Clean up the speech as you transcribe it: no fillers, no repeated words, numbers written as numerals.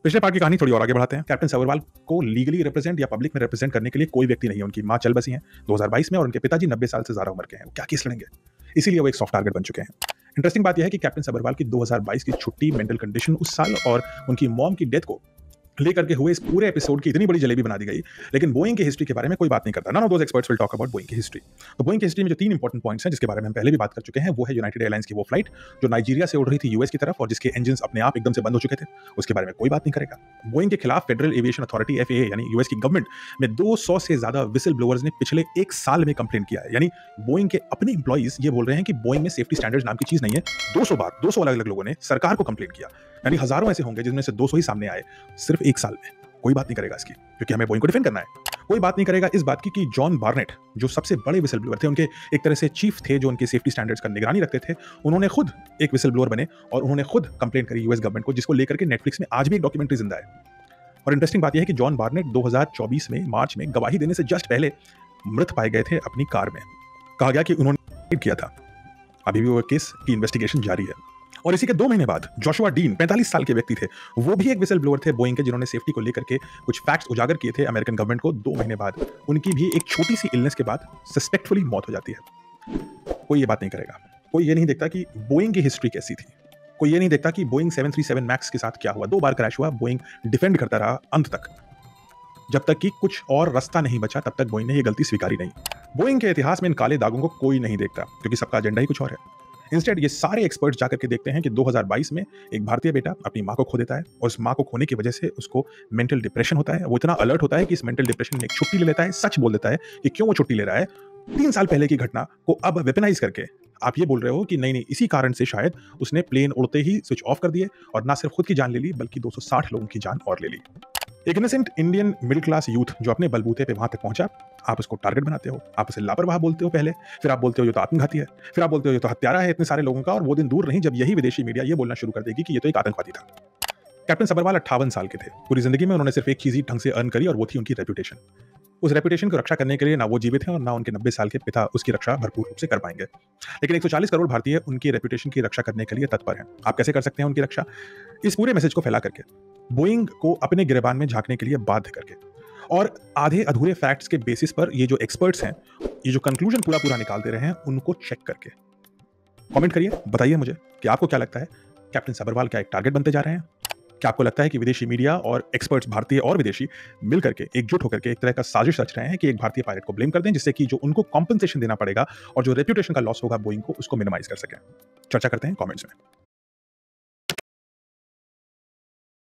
पिछले पार्ट की कहानी थोड़ी और आगे बढ़ाते हैं। कैप्टन सबरवाल को लीगली रिप्रेजेंट या पब्लिक में रिप्रेजेंट करने के लिए कोई व्यक्ति नहीं है। उनकी मां चल बसी हैं 2022 में और उनके पिताजी 90 साल से ज्यादा उम्र के हैं। वो क्या केस लड़ेंगे, इसीलिए वो एक सॉफ्ट टारगेट बन चुके हैं। इंटरेस्टिंग बात यह है कि कैप्टन सबरवाल की 2022 की छुट्टी, मेंटल कंडीशन उस साल और उनकी मॉम की डेथ को लेकर के हुए इस पूरे एपिसोड की इतनी बड़ी जलेबी बना दी गई, लेकिन बोइंग की हिस्ट्री के बारे में कोई बात नहीं करता। None of those experts will talk about Boeing की हिस्ट्री। तो बोइंग की हिस्ट्री में जो 3 इंपॉर्टेंट पॉइंट्स हैं जिसके बारे में हम पहले भी बात कर चुके हैं, वो है यूनाइटेड एयरलाइंस की वो फ्लाइट जो नाइजीरिया से उड़ रही थी यूएस की तरफ और जिसके इंजन्स अपने आप एकदम से बंद हो चुके थे। उसके बारे में कोई बात नहीं करेगा। बोइंग के खिलाफ फेडरल एविएशन अथॉरिटी FAA यानी यूएस की गवर्नमेंट में 200 से ज्यादा विसल ब्लोअर्स ने पिछले 1 साल में कंप्लेंट किया है। यानी बोइंग के अपने एम्प्लॉइज ये बोल रहे हैं कि बोइंग में सेफ्टी स्टैंडर्ड्स नाम की चीज नहीं है। 200 बार 200 अलग अलग लोगों ने सरकार को कंप्लेंट किया। यानी हजारों ऐसे होंगे जिनमें से 200 ही सामने आए सिर्फ 1 साल में। कोई बात नहीं करेगा इसकी, क्योंकि हमें बोइंग को डिफेंड करना है। कोई बात नहीं करेगा इस बात की कि जॉन बार्नेट जो सबसे बड़े विसल ब्लोअर थे, उनके एक तरह से चीफ थे जो उनके सेफ्टी स्टैंडर्ड्स का निगरानी रखते थे, उन्होंने खुद एक विसल ब्लोअर बने और उन्होंने खुद कंप्लेंट करी यूएस गवर्नमेंट को, जिसको लेकर के नेटफ्लिक्स में आज भी एक डॉक्यूमेंट्री जिंदा है। और इंटरेस्टिंग बात यह है कि जॉन बार्नेट 2024 में मार्च में गवाही देने से जस्ट पहले मृत पाए गए थे अपनी कार में। कहा गया कि उन्होंने किया था। अभी भी वो केस की इन्वेस्टिगेशन जारी है। और इसी के 2 महीने बाद जोशुआ डीन 45 साल के व्यक्ति थे, वो भी एक विसल ब्लोअर थे बोइंग के, जिन्होंने सेफ्टी को लेकर के कुछ फैक्ट्स उजागर किए थे अमेरिकन गवर्नमेंट को। 2 महीने बाद उनकी भी एक छोटी सी इलनेस के बाद सस्पेक्टफुली मौत हो जाती है। कोई ये बात नहीं करेगा। कोई ये नहीं देखता कि बोइंग की हिस्ट्री कैसी थी। कोई ये नहीं देखता कि बोइंग 737 मैक्स के साथ क्या हुआ। 2 बार क्रैश हुआ, बोइंग डिफेंड करता रहा अंत तक। जब तक कि कुछ और रास्ता नहीं बचा तब तक बोइंग ने ये गलती स्वीकारी नहीं। बोइंग के इतिहास में इन काले दागों को कोई नहीं देखता, क्योंकि सबका एजेंडा ही कुछ और है। इंस्टेड ये सारे एक्सपर्ट्स जाकर के देखते हैं कि 2022 में एक भारतीय बेटा अपनी मां को खो देता है और उस मां को खोने की वजह से उसको मेंटल डिप्रेशन होता है। वो इतना अलर्ट होता है कि इस मेंटल डिप्रेशन में एक छुट्टी ले लेता है, सच बोल देता है कि क्यों वो छुट्टी ले रहा है। 3 साल पहले की घटना को अब वेपनाइज करके आप ये बोल रहे हो कि नहीं इसी कारण से शायद उसने प्लेन उड़ते ही स्विच ऑफ कर दिए और ना सिर्फ खुद की जान ले ली बल्कि 260 लोगों की जान और ले ली। एक innocent Indian middle class youth जो अपने बलबूते पे वहां तक पहुंचा, आप उसको टारगेट बनाते हो, आप उसे लापरवाह बोलते हो पहले, फिर आप बोलते हो ये तो आत्मघाती है, फिर आप बोलते हो ये तो हत्यारा है इतने सारे लोगों का। और वो दिन दूर नहीं जब यही विदेशी मीडिया ये बोलना शुरू कर देगी कि ये तो एक आतंकवादी था। कैप्टन सबरवाल 58 साल के थे। पूरी जिंदगी में उन्होंने सिर्फ एक चीज ही ढंग से अर्न करी और वो थी उनकी रेपुटेशन। उस रेपुटेशन को रक्षा करने के लिए ना वो जीवित हैं और ना उनके 90 साल के पिता उसकी रक्षा भरपूर रूप से कर पाएंगे। लेकिन 140 करोड़ भारतीय उनकी रेपुटेशन की रक्षा करने के लिए तत्पर हैं। आप कैसे कर सकते हैं उनकी रक्षा? इस पूरे मैसेज को फैला करके, बोइंग को अपने गिरबान में झांकने के लिए बाध्य करके, और आधे अधूरे फैक्ट्स के बेसिस पर ये जो एक्सपर्ट्स हैं ये जो कंक्लूजन पूरा निकाल दे रहे हैं उनको चेक करके कमेंट करिए, बताइए मुझे कि आपको क्या लगता है, कैप्टन सबरवाल क्या एक टारगेट बनते जा रहे हैं? क्या आपको लगता है कि विदेशी मीडिया और एक्सपर्ट्स, भारतीय और विदेशी, मिल करके एकजुट होकर के एक तरह का साजिश रच रहे हैं कि एक भारतीय पायलट को ब्लेम कर दें, जिससे कि जो उनको कॉम्पनसेशन देना पड़ेगा और जो रेप्यूटेशन का लॉस होगा बोइंग को, उसको मिनिमाइज कर सकें? चर्चा करते हैं कमेंट्स में।